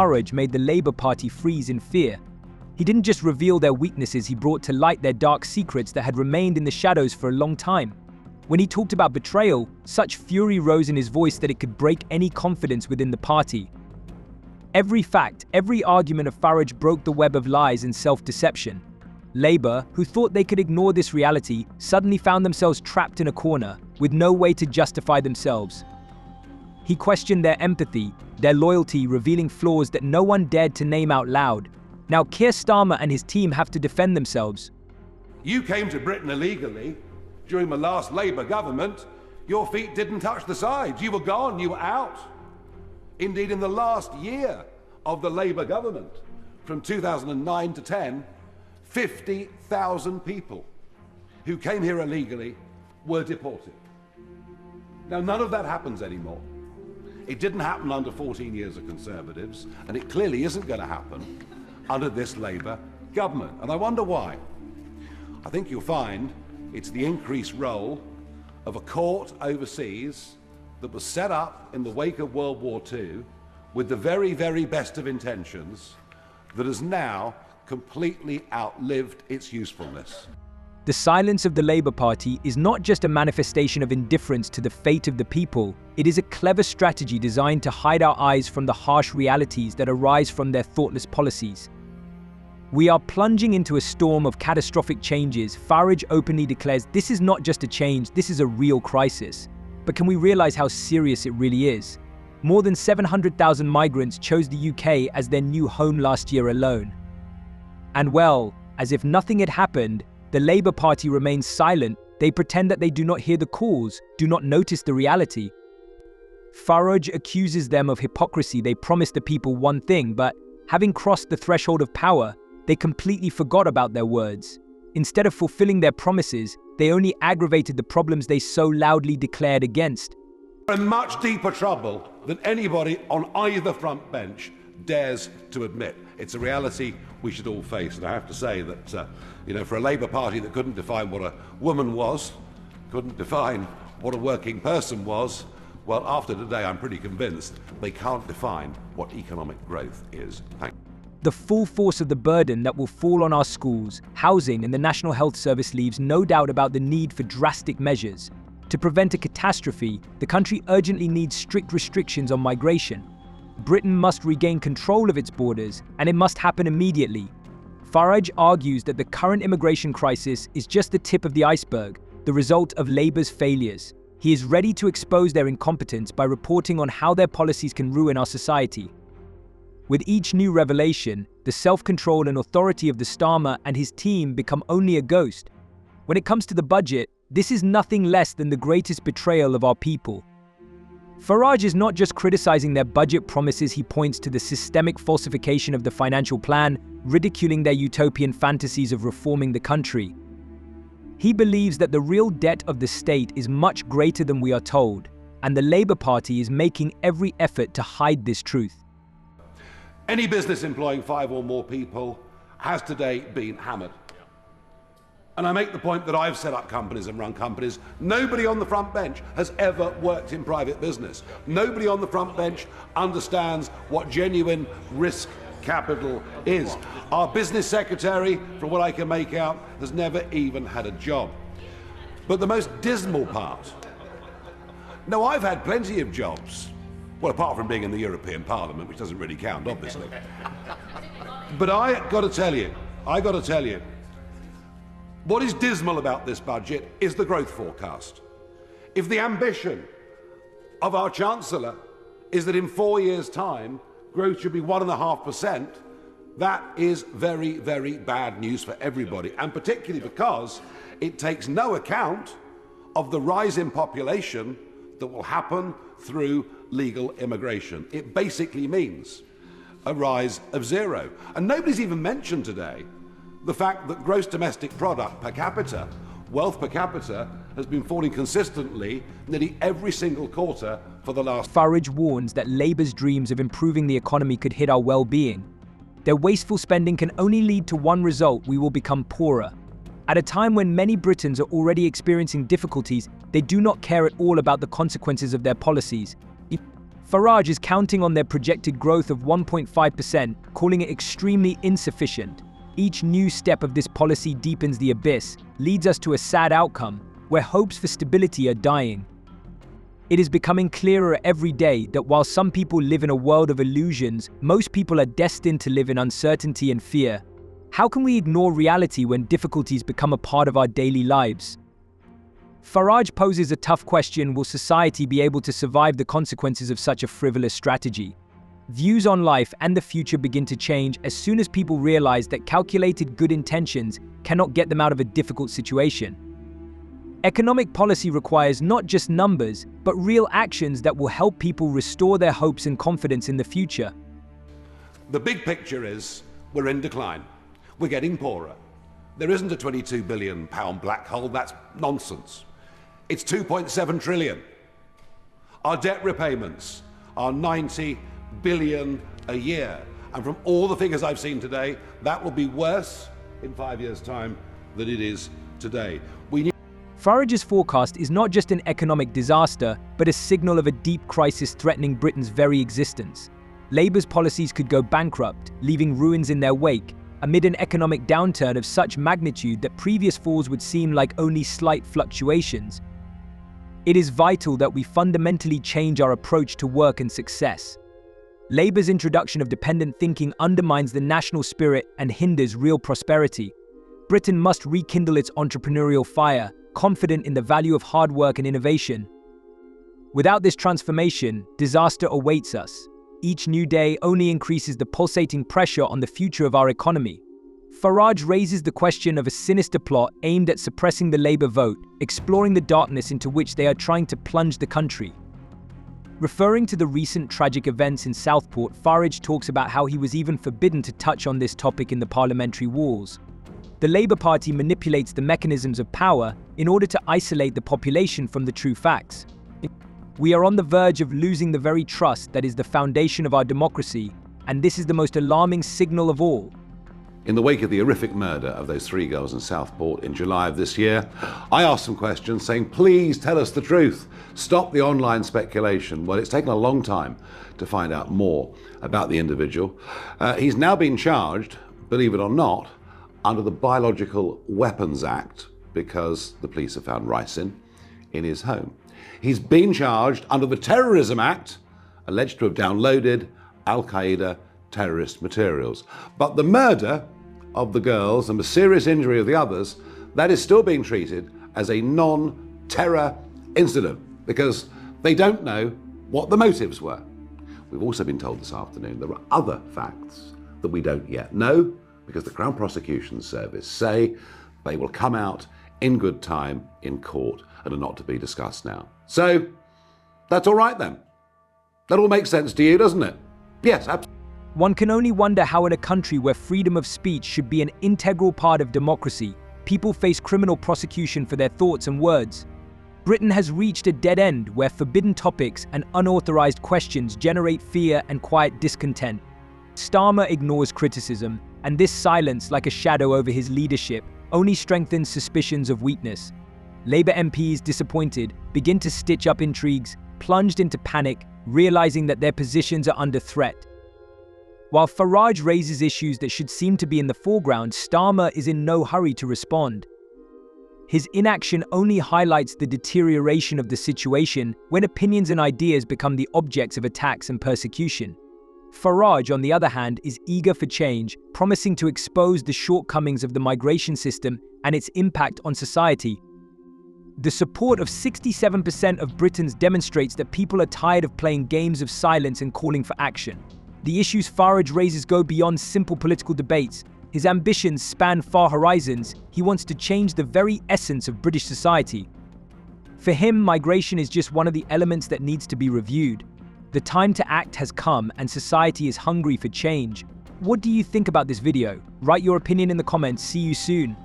Farage made the Labour Party freeze in fear. He didn't just reveal their weaknesses, he brought to light their dark secrets that had remained in the shadows for a long time. When he talked about betrayal, such fury rose in his voice that it could break any confidence within the party. Every fact, every argument of Farage broke the web of lies and self-deception. Labour, who thought they could ignore this reality, suddenly found themselves trapped in a corner, with no way to justify themselves. He questioned their empathy, their loyalty, revealing flaws that no one dared to name out loud. Now Keir Starmer and his team have to defend themselves. You came to Britain illegally. During the last Labour government, your feet didn't touch the sides. You were gone, you were out. Indeed, in the last year of the Labour government, from 2009 to 10, 50,000 people who came here illegally were deported. Now, none of that happens anymore. It didn't happen under 14 years of Conservatives, and it clearly isn't going to happen under this Labour government. And I wonder why. I think you'll find it's the increased role of a court overseas that was set up in the wake of World War II with the very, very best of intentions that has now completely outlived its usefulness. The silence of the Labour Party is not just a manifestation of indifference to the fate of the people, it is a clever strategy designed to hide our eyes from the harsh realities that arise from their thoughtless policies. We are plunging into a storm of catastrophic changes. Farage openly declares this is not just a change, this is a real crisis. But can we realize how serious it really is? More than 700,000 migrants chose the UK as their new home last year alone. And well, as if nothing had happened, the Labour Party remains silent. They pretend that they do not hear the calls, do not notice the reality. Farage accuses them of hypocrisy. They promised the people one thing, but having crossed the threshold of power, they completely forgot about their words. Instead of fulfilling their promises, they only aggravated the problems they so loudly declared against. We're in much deeper trouble than anybody on either front bench dares to admit. It's a reality we should all face. And I have to say that, for a Labour Party that couldn't define what a woman was, couldn't define what a working person was, well, after today, I'm pretty convinced they can't define what economic growth is. Thank you. The full force of the burden that will fall on our schools, housing, and the National Health Service leaves no doubt about the need for drastic measures. To prevent a catastrophe, the country urgently needs strict restrictions on migration. Britain must regain control of its borders, and it must happen immediately. Farage argues that the current immigration crisis is just the tip of the iceberg, the result of Labour's failures. He is ready to expose their incompetence by reporting on how their policies can ruin our society. With each new revelation, the self-control and authority of the Starmer and his team become only a ghost. When it comes to the budget, this is nothing less than the greatest betrayal of our people. Farage is not just criticizing their budget promises, he points to the systemic falsification of the financial plan, ridiculing their utopian fantasies of reforming the country. He believes that the real debt of the state is much greater than we are told, and the Labour Party is making every effort to hide this truth. Any business employing 5 or more people has today been hammered. And I make the point that I've set up companies and run companies. Nobody on the front bench has ever worked in private business. Nobody on the front bench understands what genuine risk capital is. Our business secretary, from what I can make out, has never even had a job. But the most dismal part, no, I've had plenty of jobs. Well, apart from being in the European Parliament, which doesn't really count, obviously. But I got to tell you, what is dismal about this budget is the growth forecast. If the ambition of our Chancellor is that in 4 years' time, growth should be 1.5%, that is very, very bad news for everybody, and particularly because it takes no account of the rise in population that will happen through legal immigration. It basically means a rise of zero. And nobody's even mentioned today the fact that gross domestic product per capita, wealth per capita, has been falling consistently nearly every single quarter for the last. Farage warns that Labour's dreams of improving the economy could hit our well-being. Their wasteful spending can only lead to one result: we will become poorer. At a time when many Britons are already experiencing difficulties, they do not care at all about the consequences of their policies. Farage is counting on their projected growth of 1.5%, calling it extremely insufficient. Each new step of this policy deepens the abyss, leads us to a sad outcome, where hopes for stability are dying. It is becoming clearer every day that while some people live in a world of illusions, most people are destined to live in uncertainty and fear. How can we ignore reality when difficulties become a part of our daily lives? Farage poses a tough question: will society be able to survive the consequences of such a frivolous strategy? Views on life and the future begin to change as soon as people realize that calculated good intentions cannot get them out of a difficult situation. Economic policy requires not just numbers, but real actions that will help people restore their hopes and confidence in the future. The big picture is we're in decline. We're getting poorer. There isn't a £22 billion black hole. That's nonsense. It's 2.7 trillion. Our debt repayments are 90 billion a year. And from all the figures I've seen today, that will be worse in 5 years' time than it is today. Farage's forecast is not just an economic disaster, but a signal of a deep crisis threatening Britain's very existence. Labour's policies could go bankrupt, leaving ruins in their wake, amid an economic downturn of such magnitude that previous falls would seem like only slight fluctuations. It is vital that we fundamentally change our approach to work and success. Labour's introduction of dependent thinking undermines the national spirit and hinders real prosperity. Britain must rekindle its entrepreneurial fire, confident in the value of hard work and innovation. Without this transformation, disaster awaits us. Each new day only increases the pulsating pressure on the future of our economy. Farage raises the question of a sinister plot aimed at suppressing the Labour vote, exploring the darkness into which they are trying to plunge the country. Referring to the recent tragic events in Southport, Farage talks about how he was even forbidden to touch on this topic in the parliamentary walls. The Labour Party manipulates the mechanisms of power in order to isolate the population from the true facts. We are on the verge of losing the very trust that is the foundation of our democracy, and this is the most alarming signal of all. In the wake of the horrific murder of those 3 girls in Southport in July of this year, I asked some questions saying, please tell us the truth. Stop the online speculation. Well, it's taken a long time to find out more about the individual. He's now been charged, believe it or not, under the Biological Weapons Act because the police have found ricin in his home. He's been charged under the Terrorism Act, alleged to have downloaded Al-Qaeda terrorist materials. But the murder of the girls and the serious injury of the others, that is still being treated as a non-terror incident because they don't know what the motives were. We've also been told this afternoon there are other facts that we don't yet know because the Crown Prosecution Service say they will come out in good time in court and are not to be discussed now. So that's all right then. That all makes sense to you, doesn't it? Yes, absolutely. One can only wonder how in a country where freedom of speech should be an integral part of democracy, people face criminal prosecution for their thoughts and words. Britain has reached a dead end where forbidden topics and unauthorized questions generate fear and quiet discontent. Starmer ignores criticism, and this silence, like a shadow over his leadership, only strengthens suspicions of weakness. Labour MPs, disappointed, begin to stitch up intrigues, plunged into panic, realizing that their positions are under threat. While Farage raises issues that should seem to be in the foreground, Starmer is in no hurry to respond. His inaction only highlights the deterioration of the situation when opinions and ideas become the objects of attacks and persecution. Farage, on the other hand, is eager for change, promising to expose the shortcomings of the migration system and its impact on society. The support of 67% of Britons demonstrates that people are tired of playing games of silence and calling for action. The issues Farage raises go beyond simple political debates. His ambitions span far horizons. He wants to change the very essence of British society. For him, migration is just one of the elements that needs to be reviewed. The time to act has come and society is hungry for change. What do you think about this video? Write your opinion in the comments. See you soon.